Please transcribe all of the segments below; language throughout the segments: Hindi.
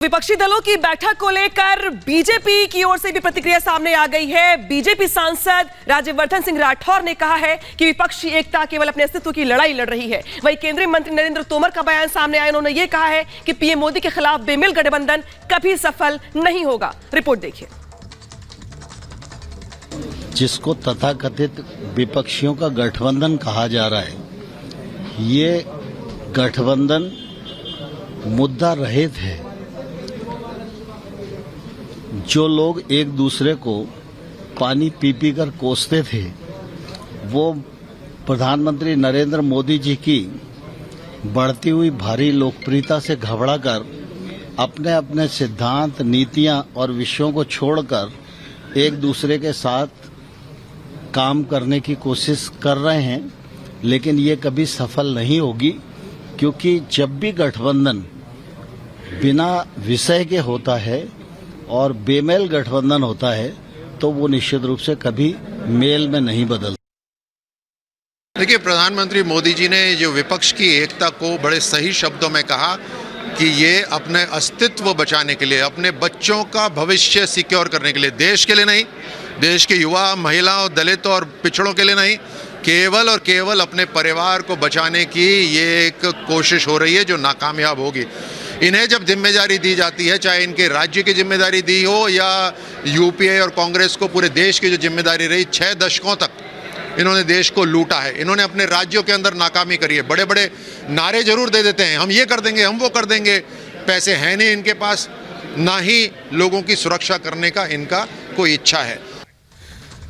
विपक्षी दलों की बैठक को लेकर बीजेपी की ओर से भी प्रतिक्रिया सामने आ गई है। बीजेपी सांसद राज्यवर्धन सिंह राठौर ने कहा है कि विपक्षी एकता केवल अपने अस्तित्व की लड़ाई लड़ रही है। वहीं केंद्रीय मंत्री नरेंद्र तोमर का बयान सामने आया, उन्होंने यह कहा है कि पीएम मोदी के खिलाफ बेमिल गठबंधन कभी सफल नहीं होगा। रिपोर्ट देखिए। जिसको तथाकथित विपक्षियों का गठबंधन कहा जा रहा है, ये गठबंधन मुद्दा रहित है। जो लोग एक दूसरे को पानी पी पी कर कोसते थे, वो प्रधानमंत्री नरेंद्र मोदी जी की बढ़ती हुई भारी लोकप्रियता से घबराकर अपने अपने सिद्धांत, नीतियां और विषयों को छोड़कर एक दूसरे के साथ काम करने की कोशिश कर रहे हैं, लेकिन ये कभी सफल नहीं होगी, क्योंकि जब भी गठबंधन बिना विषय के होता है और बेमेल गठबंधन होता है तो वो निश्चित रूप से कभी मेल में नहीं बदलता। देखिए, प्रधानमंत्री मोदी जी ने जो विपक्ष की एकता को बड़े सही शब्दों में कहा कि ये अपने अस्तित्व बचाने के लिए, अपने बच्चों का भविष्य सिक्योर करने के लिए, देश के लिए नहीं, देश के युवा, महिलाओं, दलितों और पिछड़ों के लिए नहीं, केवल और केवल अपने परिवार को बचाने की ये एक कोशिश हो रही है जो नाकामयाब होगी। इन्हें जब जिम्मेदारी दी जाती है, चाहे इनके राज्य की जिम्मेदारी दी हो या यूपीए और कांग्रेस को पूरे देश की जो जिम्मेदारी रही, 6 दशकों तक इन्होंने देश को लूटा है। इन्होंने अपने राज्यों के अंदर नाकामी करी है। बड़े बड़े नारे जरूर दे देते हैं, हम ये कर देंगे, हम वो कर देंगे। पैसे हैं नहीं इनके पास, ना ही लोगों की सुरक्षा करने का इनका कोई इच्छा है।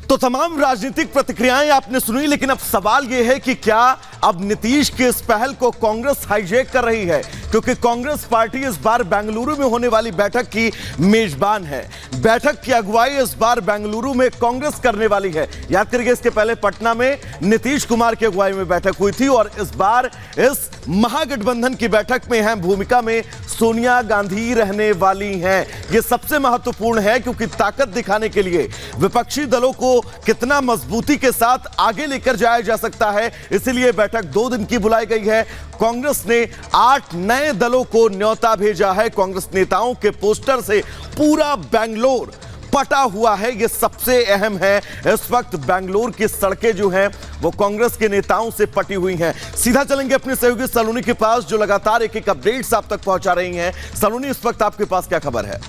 तो तमाम राजनीतिक प्रतिक्रियाएं आपने सुनी, लेकिन अब सवाल यह है कि क्या अब नीतीश के इस पहल को कांग्रेस हाईजैक कर रही है, क्योंकि कांग्रेस पार्टी इस बार बेंगलुरु में होने वाली बैठक की मेजबान है। बैठक की अगुवाई इस बार बेंगलुरु में कांग्रेस करने वाली है। याद करिए, इसके पहले पटना में नीतीश कुमार की अगुवाई में बैठक हुई थी और इस बार इस महागठबंधन की बैठक में अहम भूमिका में सोनिया गांधी रहने वाली हैं। यह सबसे महत्वपूर्ण है, क्योंकि ताकत दिखाने के लिए विपक्षी दलों को कितना मजबूती के साथ आगे लेकर जाया जा सकता है, इसलिए बैठक 2 दिन की बुलाई गई है। कांग्रेस ने 8 नए दलों को न्योता भेजा है। कांग्रेस नेताओं के पोस्टर से पूरा बेंगलोर पटा हुआ है। यह सबसे अहम है। इस वक्त बेंगलोर की सड़कें जो हैं वो कांग्रेस के नेताओं से पटी हुई हैं। सीधा चलेंगे अपने सहयोगी सलोनी के पास, जो लगातार एक अपडेट्स आप तक पहुंचा रही हैं। सलोनी, इस वक्त आपके पास क्या खबर है?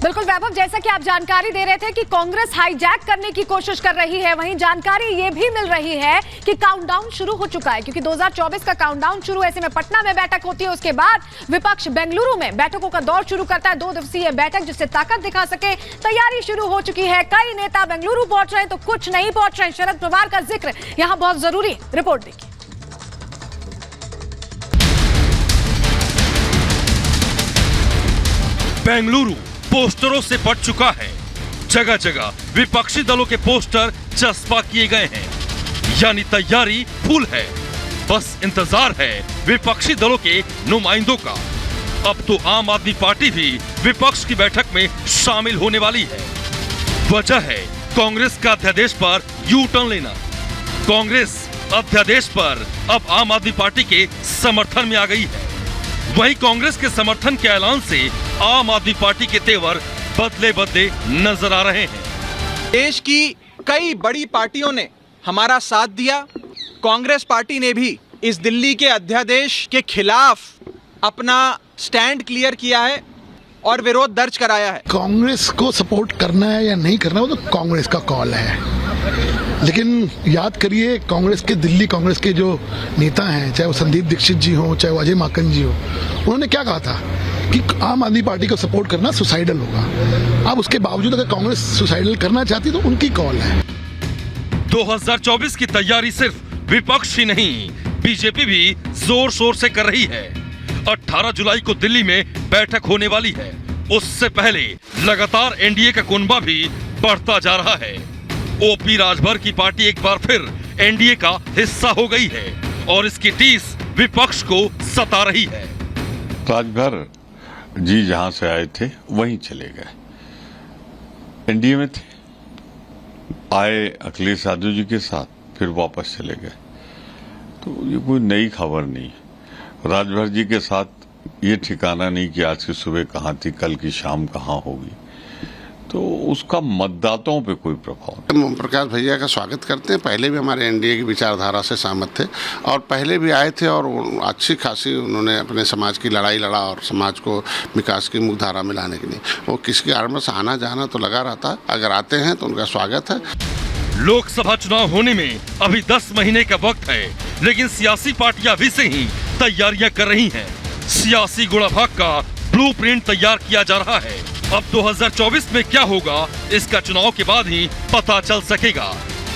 बिल्कुल वैभव, जैसा कि आप जानकारी दे रहे थे कि कांग्रेस हाईजैक करने की कोशिश कर रही है, वहीं जानकारी ये भी मिल रही है कि काउंटडाउन शुरू हो चुका है, क्योंकि 2024 का काउंटडाउन शुरू, ऐसे में पटना में बैठक होती है, उसके बाद विपक्ष बेंगलुरु में बैठकों का दौर शुरू करता है। 2 दिवसीय बैठक जिससे ताकत दिखा सके, तैयारी शुरू हो चुकी है। कई नेता बेंगलुरु पहुंच रहे हैं तो कुछ नहीं पहुंच रहे हैं। शरद पवार का जिक्र यहां बहुत जरूरी। रिपोर्ट देखिए। बेंगलुरु पोस्टरों से पट चुका है। जगह जगह विपक्षी दलों के पोस्टर चस्पा किए गए हैं, यानी तैयारी फुल है। बस इंतजार है विपक्षी दलों के नुमाइंदों का। अब तो आम आदमी पार्टी भी विपक्ष की बैठक में शामिल होने वाली है। वजह है कांग्रेस का अध्यादेश पर यू टर्न लेना। कांग्रेस अध्यादेश पर अब आम आदमी पार्टी के समर्थन में आ गई है। वहीं कांग्रेस के समर्थन के ऐलान से आम आदमी पार्टी के तेवर बदले बदले नजर आ रहे हैं। देश की कई बड़ी पार्टियों ने हमारा साथ दिया। कांग्रेस पार्टी ने भी इस दिल्ली के अध्यादेश के खिलाफ अपना स्टैंड क्लियर किया है और विरोध दर्ज कराया है। कांग्रेस को सपोर्ट करना है या नहीं करना, वो तो कांग्रेस का कॉल है, लेकिन याद करिए, कांग्रेस के, दिल्ली कांग्रेस के जो नेता हैं, चाहे वो संदीप दीक्षित जी हो, चाहे वो अजय माकन जी हो, उन्होंने क्या कहा था कि आम आदमी पार्टी को सपोर्ट करना सुसाइडल होगा। अब उसके बावजूद अगर कांग्रेस सुसाइडल करना चाहती तो उनकी कॉल है। 2024 की तैयारी सिर्फ विपक्ष ही नहीं, बीजेपी भी जोर शोर से कर रही है। 18 जुलाई को दिल्ली में बैठक होने वाली है। उससे पहले लगातार एनडीए का कुनबा भी बढ़ता जा रहा है। ओपी राजभर की पार्टी एक बार फिर एनडीए का हिस्सा हो गई है और इसकी टीस विपक्ष को सता रही है। राजभर जी जहां से आए थे वहीं चले गए, एनडीए में थे, आए अखिलेश यादव जी के साथ, फिर वापस चले गए। तो ये कोई नई खबर नहीं है। राजभर जी के साथ ये ठिकाना नहीं कि आज की सुबह कहाँ थी, कल की शाम कहाँ होगी, तो उसका मतदाताओं पे कोई प्रभाव नहीं। हम ओम प्रकाश भैया का स्वागत करते हैं। पहले भी हमारे एनडीए की विचारधारा से सहमत थे और पहले भी आए थे और अच्छी खासी उन्होंने अपने समाज की लड़ाई लड़ा और समाज को विकास की मुख्य धारा में लाने के लिए वो किसी कारण से आना जाना तो लगा रहता है। अगर आते हैं तो उनका स्वागत है। लोकसभा चुनाव होने में अभी 10 महीने का वक्त है, लेकिन सियासी पार्टियां अभी से ही तैयारियां कर रही हैं। सियासी गुणाभाग का ब्लूप्रिंट तैयार किया जा रहा है। अब 2024 में क्या होगा, इसका चुनाव के बाद ही पता चल सकेगा।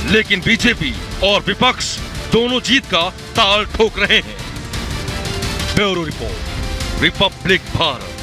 लेकिन बीजेपी और विपक्ष दोनों जीत का ताल ठोक रहे हैं। Bureau report, Republic Bharat.